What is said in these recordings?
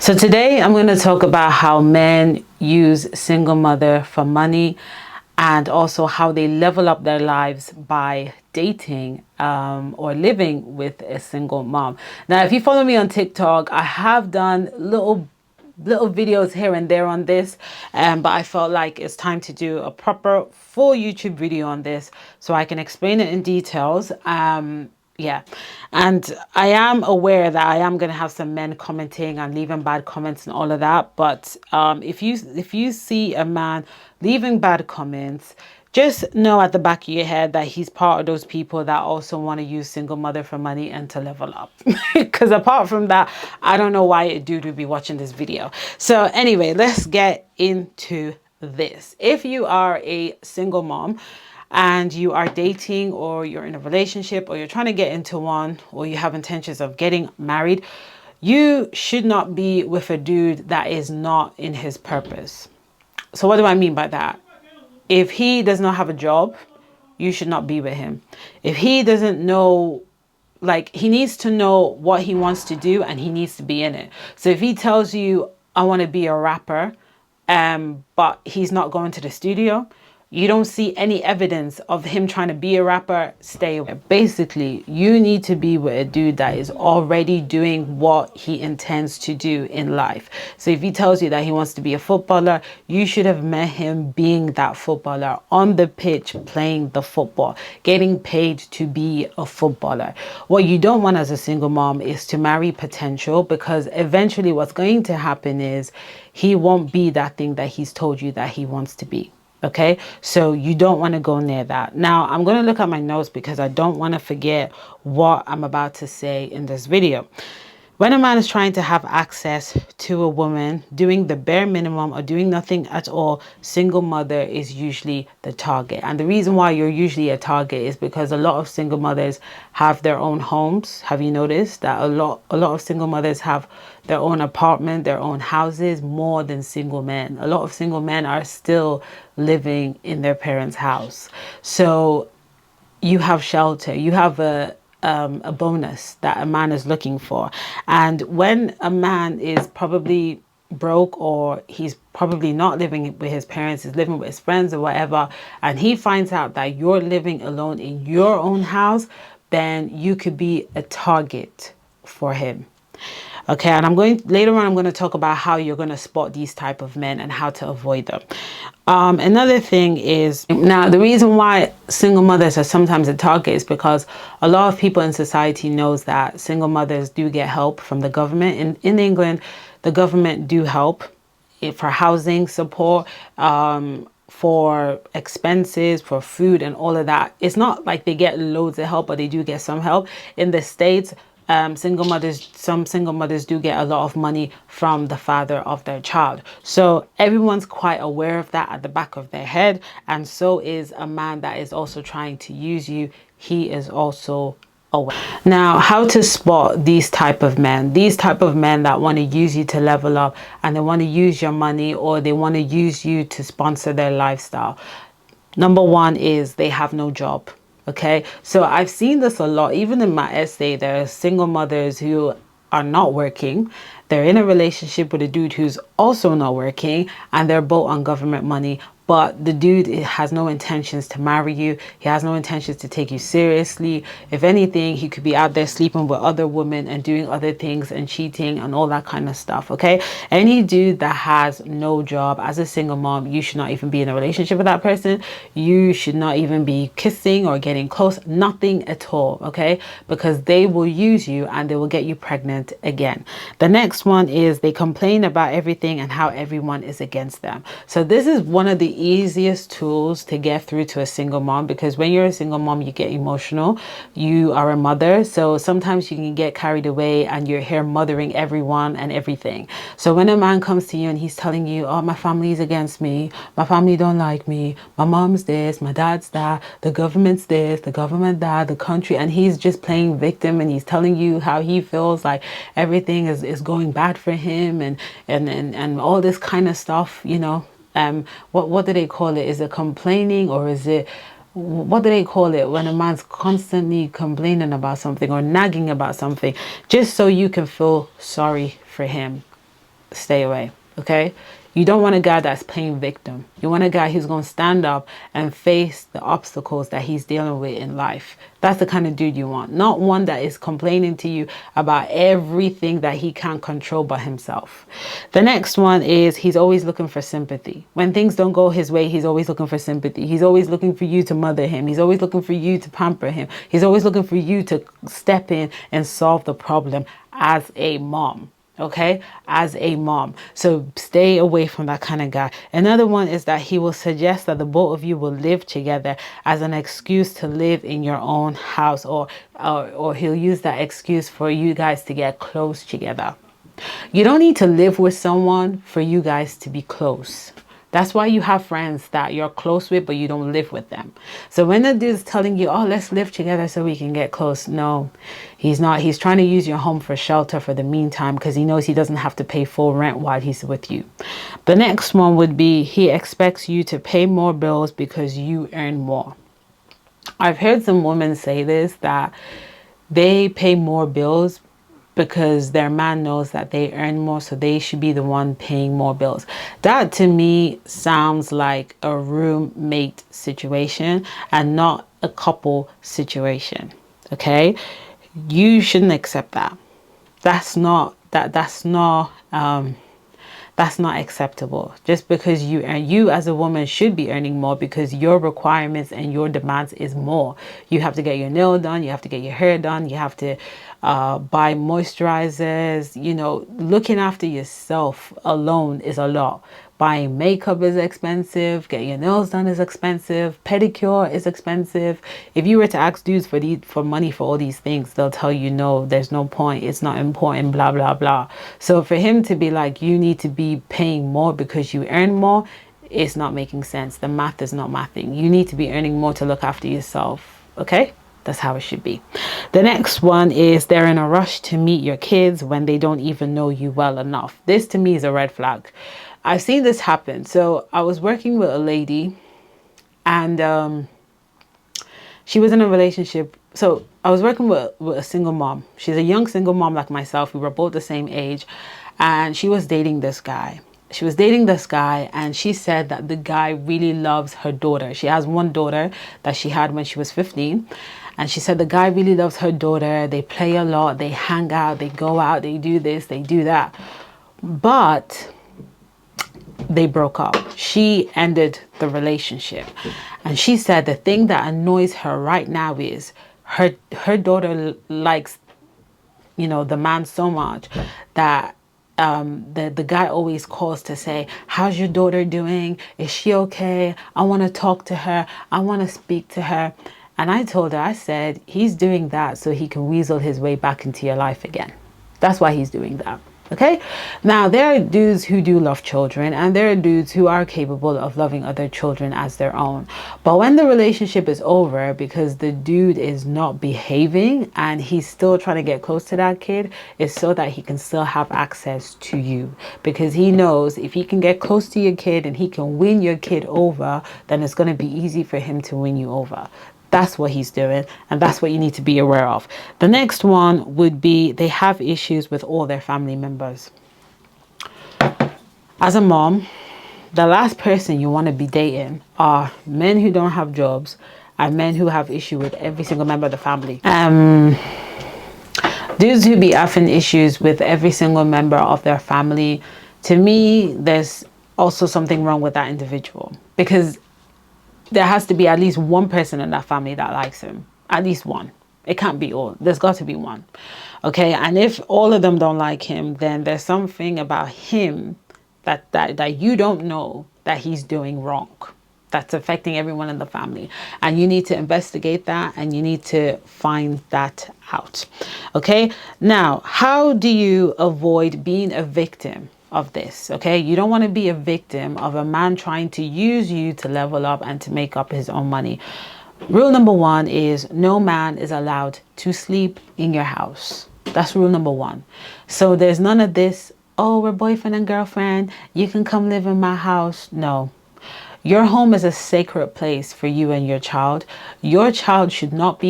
So today I'm going to talk about how men use single mother for money and also how they level up their lives by dating or living with a single mom. Now, if you follow me on TikTok, I have done little videos here and there on this, but I felt like it's time to do a proper full YouTube video on this so I can explain it in details. Yeah, and I am aware that I am going to have some men commenting and leaving bad comments and all of that, but if you see a man leaving bad comments, just know at the back of your head that he's part of those people that also want to use single mother for money and to level up. Because apart from that, I don't know why a dude would be watching this video. So anyway, let's get into this. If you are a single mom and you are dating or you're in a relationship or you're trying to get into one or you have intentions of getting married, you should not be with a dude that is not in his purpose. So what do I mean by that? If he does not have a job, you should not be with him. If he doesn't know, like, he needs to know what he wants to do and he needs to be in it. So if he tells you, I want to be a rapper, but he's not going to the studio, you don't see any evidence of him trying to be a rapper, stay away. Basically, you need to be with a dude that is already doing what he intends to do in life. So if he tells you that he wants to be a footballer, you should have met him being that footballer on the pitch, playing the football, getting paid to be a footballer. What you don't want as a single mom is to marry potential, because eventually what's going to happen is he won't be that thing that he's told you that he wants to be. Okay, so you don't want to go near that. Now, I'm going to look at my notes because I don't want to forget what I'm about to say in this video. When a man is trying to have access to a woman doing the bare minimum or doing nothing at all, single mother is usually the target. And the reason why you're usually a target is because a lot of single mothers have their own homes. Have you noticed that a lot of single mothers have their own apartment, their own houses, more than single men? A lot of single men are still living in their parents' house. So you have shelter, you have a bonus that a man is looking for. And when a man is probably broke or he's probably not living with his parents, he's living with his friends or whatever, and he finds out that you're living alone in your own house, then you could be a target for him. Okay, and later on I'm going to talk about how you're going to spot these type of men and how to avoid them. Another thing is, now the reason why single mothers are sometimes a target is because a lot of people in society knows that single mothers do get help from the government. In England, the government do help for housing support, for expenses, for food and all of that. It's not like they get loads of help, but they do get some help. In the States, some single mothers do get a lot of money from the father of their child. So everyone's quite aware of that at the back of their head. And so is a man that is also trying to use you. He is also aware. Now, how to spot these type of men that want to use you to level up, and they want to use your money, or they want to use you to sponsor their lifestyle. Number one is they have no job. Okay, so I've seen this a lot. Even in my essay, there are single mothers who are not working. They're in a relationship with a dude who's also not working, and they're both on government money. But the dude has no intentions to marry you. He has no intentions to take you seriously. If anything, he could be out there sleeping with other women and doing other things and cheating and all that kind of stuff, okay? Any dude that has no job, as a single mom, you should not even be in a relationship with that person. You should not even be kissing or getting close, nothing at all, okay? Because they will use you and they will get you pregnant again. The next one is they complain about everything and how everyone is against them. So this is one of the easiest tools to get through to a single mom, because when you're a single mom, you get emotional. You are a mother, so sometimes you can get carried away and you're here mothering everyone and everything. So when a man comes to you and he's telling you, oh, my family's against me, my family don't like me, my mom's this, my dad's that, the government's this, the government that, the country, and he's just playing victim and he's telling you how he feels like everything is going bad for him and all this kind of stuff, you know. What do they call it? Is it complaining, or is it, what do they call it when a man's constantly complaining about something or nagging about something, just so you can feel sorry for him? stay away. Okay, you don't want a guy that's playing victim. You want a guy who's going to stand up and face the obstacles that he's dealing with in life. That's the kind of dude you want, not one that is complaining to you about everything that he can't control but himself. The next one is he's always looking for sympathy. When things don't go his way, he's always looking for sympathy. He's always looking for you to mother him. He's always looking for you to pamper him. He's always looking for you to step in and solve the problem as a mom. Okay, as a mom. So stay away from that kind of guy. Another one is that he will suggest that the both of you will live together as an excuse to live in your own house, or he'll use that excuse for you guys to get close together. You don't need to live with someone for you guys to be close. That's why you have friends that you're close with, but you don't live with them. So when the dude's telling you, oh, let's live together so we can get close. No, he's not. He's trying to use your home for shelter for the meantime, because he knows he doesn't have to pay full rent while he's with you. The next one would be he expects you to pay more bills because you earn more. I've heard some women say this, that they pay more bills because their man knows that they earn more, so they should be the one paying more bills. That to me sounds like a roommate situation and not a couple situation. Okay, you shouldn't accept that. That's not acceptable. Just because you as a woman should be earning more, because your requirements and your demands is more. You have to get your nail done, you have to get your hair done, you have to buy moisturizers. You know, looking after yourself alone is a lot. Buying makeup is expensive, getting your nails done is expensive, pedicure is expensive. If you were to ask dudes for money for all these things, they'll tell you no, there's no point, it's not important, blah blah blah. So for him to be like, you need to be paying more because you earn more, it's not making sense. The math is not mathing. You need to be earning more to look after yourself. Okay, that's how it should be. The next one is they're in a rush to meet your kids when they don't even know you well enough. This to me is a red flag. I've seen this happen. So I was working with a lady, and she was in a relationship. So I was working with a single mom. She's a young single mom like myself. We were both the same age, and she was dating this guy. And she said that the guy really loves her daughter. She has one daughter that she had when she was 15. And she said the guy really loves her daughter. They play a lot. They hang out. They go out. They do this. They do that. But they broke up. She ended the relationship. And she said the thing that annoys her right now is her daughter likes, you know, the man so much that the guy always calls to say, how's your daughter doing? Is she okay? I want to talk to her. I want to speak to her. And I told her, I said, he's doing that so he can weasel his way back into your life again. That's why he's doing that. Okay, now there are dudes who do love children, and there are dudes who are capable of loving other children as their own. But when the relationship is over because the dude is not behaving and he's still trying to get close to that kid, it's so that he can still have access to you, because he knows if he can get close to your kid and he can win your kid over, then it's going to be easy for him to win you over. That's what he's doing, and that's what you need to be aware of. The next one would be they have issues with all their family members. As a mom, the last person you want to be dating are men who don't have jobs and men who have issue with every single member of the family. Dudes who be having issues with every single member of their family, to me, there's also something wrong with that individual, because there has to be at least one person in that family that likes him. At least one. It can't be all. There's got to be one. Okay, and if all of them don't like him, then there's something about him that you don't know that he's doing wrong, that's affecting everyone in the family. And you need to investigate that, and you need to find that out. Okay, now, how do you avoid being a victim of this? Okay, you don't want to be a victim of a man trying to use you to level up and to make up his own money. Rule number one is no man is allowed to sleep in your house. That's rule number one. So there's none of this, oh, we're boyfriend and girlfriend, you can come live in my house. No. Your home is a sacred place for you and your child. Your child should not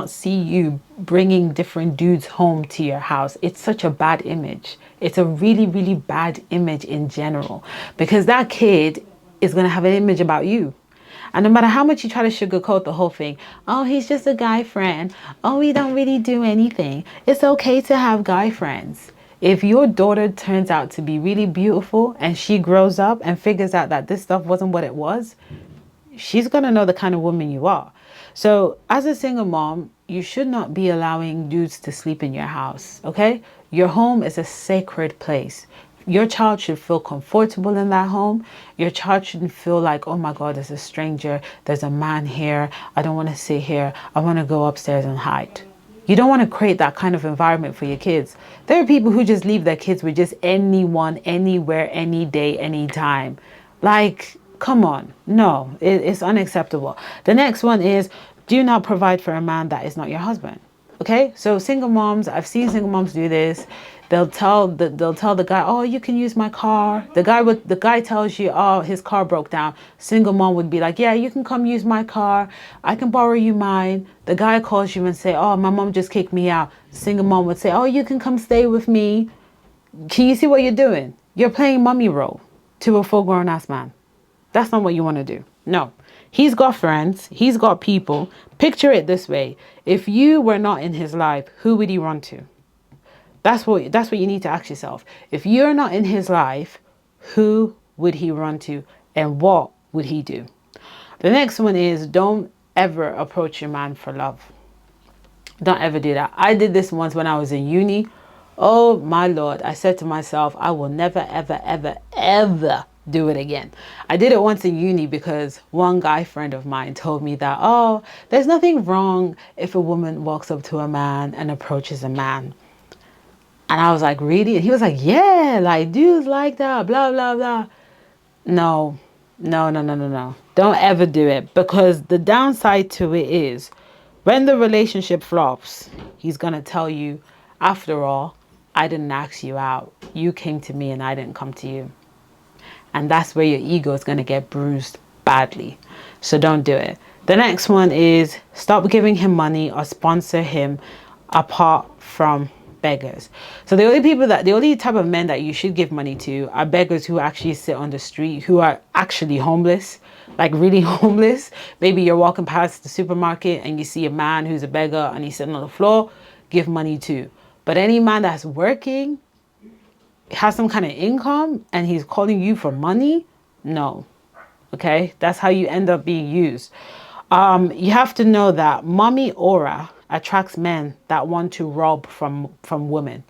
see you bringing different dudes home to your house. It's such a bad image. It's a really, really bad image in general, because that kid is going to have an image about you. And no matter how much you try to sugarcoat the whole thing, oh, he's just a guy friend. Oh, we don't really do anything. It's okay to have guy friends. If your daughter turns out to be really beautiful and she grows up and figures out that this stuff wasn't what it was, she's going to know the kind of woman you are. So as a single mom, you should not be allowing dudes to sleep in your house, okay? Your home is a sacred place. Your child should feel comfortable in that home. Your child shouldn't feel like, oh my God, there's a stranger. There's a man here. I don't want to sit here. I want to go upstairs and hide. You don't want to create that kind of environment for your kids. There are people who just leave their kids with just anyone, anywhere, any day, anytime. Like, come on. No, it's unacceptable. The next one is, do not provide for a man that is not your husband. Okay, so single moms, I've seen single moms do this. They'll tell the guy, oh, you can use my car. The guy tells you, oh, his car broke down. Single mom would be like, yeah, you can come use my car. I can borrow you mine. The guy calls you and say, oh, my mom just kicked me out. Single mom would say, oh, you can come stay with me. Can you see what you're doing? You're playing mommy role to a full grown ass man. That's not what you want to do. No. He's got friends. He's got people. Picture it this way. If you were not in his life, who would he run to? That's what you need to ask yourself. If you're not in his life, who would he run to and what would he do? The next one is, don't ever approach your man for love. Don't ever do that. I did this once when I was in uni. Oh my Lord. I said to myself, I will never, ever, ever, ever do it again. I did it once in uni because one guy friend of mine told me that, oh, there's nothing wrong if a woman walks up to a man and approaches a man. And I was like, really? And he was like, yeah, like dudes like that, blah, blah, blah. No. Don't ever do it, because the downside to it is when the relationship flops, he's going to tell you, after all, I didn't ask you out. You came to me and I didn't come to you. And that's where your ego is going to get bruised badly. So don't do it. The next one is, stop giving him money or sponsor him apart from beggars. So the only type of men that you should give money to are beggars who actually sit on the street, who are actually homeless, like really homeless. Maybe you're walking past the supermarket and you see a man who's a beggar and he's sitting on the floor, give money to. But any man that's working, has some kind of income, and he's calling you for money, no. Okay, that's how you end up being used. You have to know that mommy aura attracts men that want to rob from women.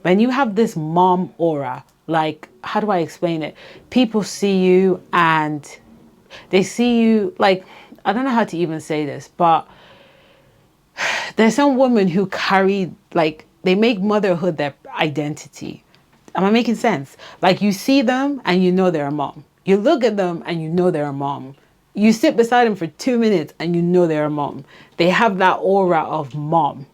When you have this mom aura, like, how do I explain it? People see you and they see you like, I don't know how to even say this, but there's some women who carry, like, they make motherhood their identity. Am I making sense? Like, you see them and you know they're a mom. You look at them and you know they're a mom. You sit beside them for 2 minutes and you know they're a mom. They have that aura of mom.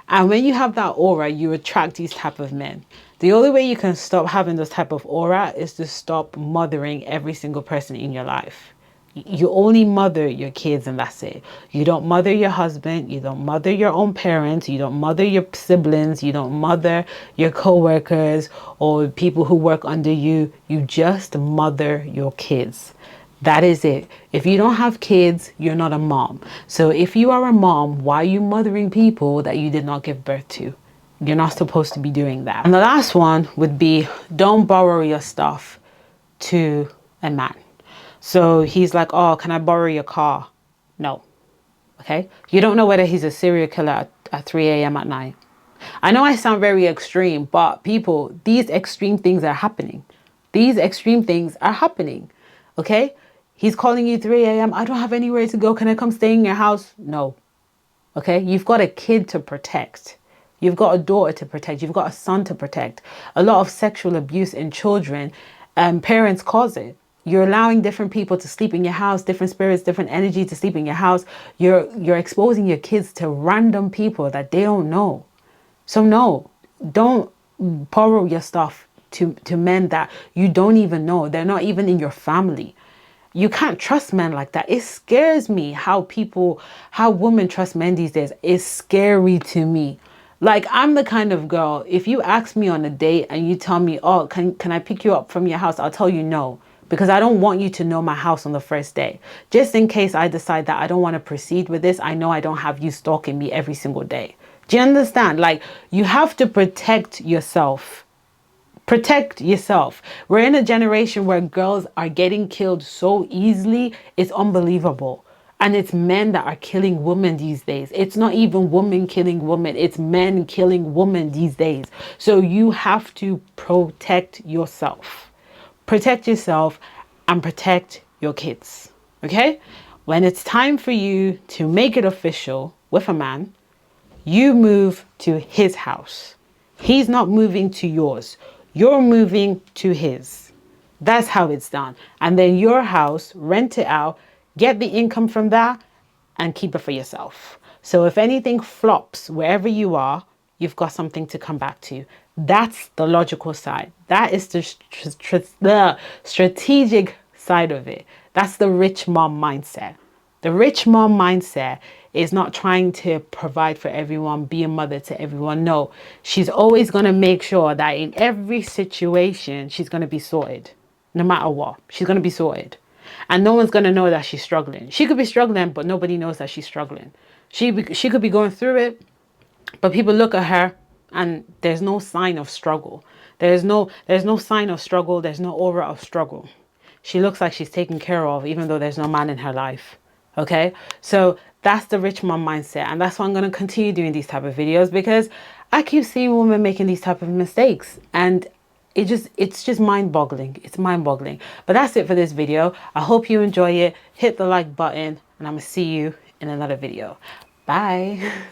And when you have that aura, you attract these type of men. The only way you can stop having this type of aura is to stop mothering every single person in your life. You only mother your kids and that's it. You don't mother your husband. You don't mother your own parents. You don't mother your siblings. You don't mother your co-workers or people who work under you. You just mother your kids. That is it. If you don't have kids, you're not a mom. So if you are a mom, why are you mothering people that you did not give birth to? You're not supposed to be doing that. And the last one would be, don't borrow your stuff to a man. So he's like, oh, can I borrow your car? No. Okay. You don't know whether he's a serial killer at 3 a.m. at night. I know I sound very extreme, but people, these extreme things are happening. These extreme things are happening. Okay. He's calling you 3 a.m. I don't have anywhere to go. Can I come stay in your house? No. Okay. You've got a kid to protect. You've got a daughter to protect. You've got a son to protect. A lot of sexual abuse in children, parents cause it. You're allowing different people to sleep in your house, different spirits, different energy to sleep in your house. You're exposing your kids to random people that they don't know. So no, don't borrow your stuff to men that you don't even know. They're not even in your family. You can't trust men like that. It scares me how women trust men these days. It's scary to me. Like, I'm the kind of girl, if you ask me on a date and you tell me, oh, can I pick you up from your house? I'll tell you no, because I don't want you to know my house on the first day. Just in case I decide that I don't want to proceed with this, I know I don't have you stalking me every single day. Do you understand? Like, you have to protect yourself. Protect yourself. We're in a generation where girls are getting killed so easily. It's unbelievable. And it's men that are killing women these days. It's not even women killing women. It's men killing women these days. So you have to protect yourself. Protect yourself and protect your kids. Okay? When it's time for you to make it official with a man, you move to his house. He's not moving to yours. You're moving to his. That's how it's done. And then your house, rent it out, get the income from that, and keep it for yourself. So if anything flops wherever you are, you've got something to come back to. That's the logical side. That is the strategic side of it. That's the rich mom mindset. The rich mom mindset is not trying to provide for everyone, be a mother to everyone. No, she's always going to make sure that in every situation, she's going to be sorted. No matter what, she's going to be sorted. And no one's going to know that she's struggling. She could be struggling, but nobody knows that she's struggling. She could be going through it, but people look at her and there's no sign of struggle. There's no sign of struggle. There's no aura of struggle. She looks like she's taken care of, even though there's no man in her life. Okay, so that's the rich mom mindset, and that's why I'm going to continue doing these type of videos, because I keep seeing women making these type of mistakes, and it's just mind-boggling. It's mind-boggling. But that's it for this video. I hope you enjoy it. Hit the like button, and I'm gonna see you in another video. Bye.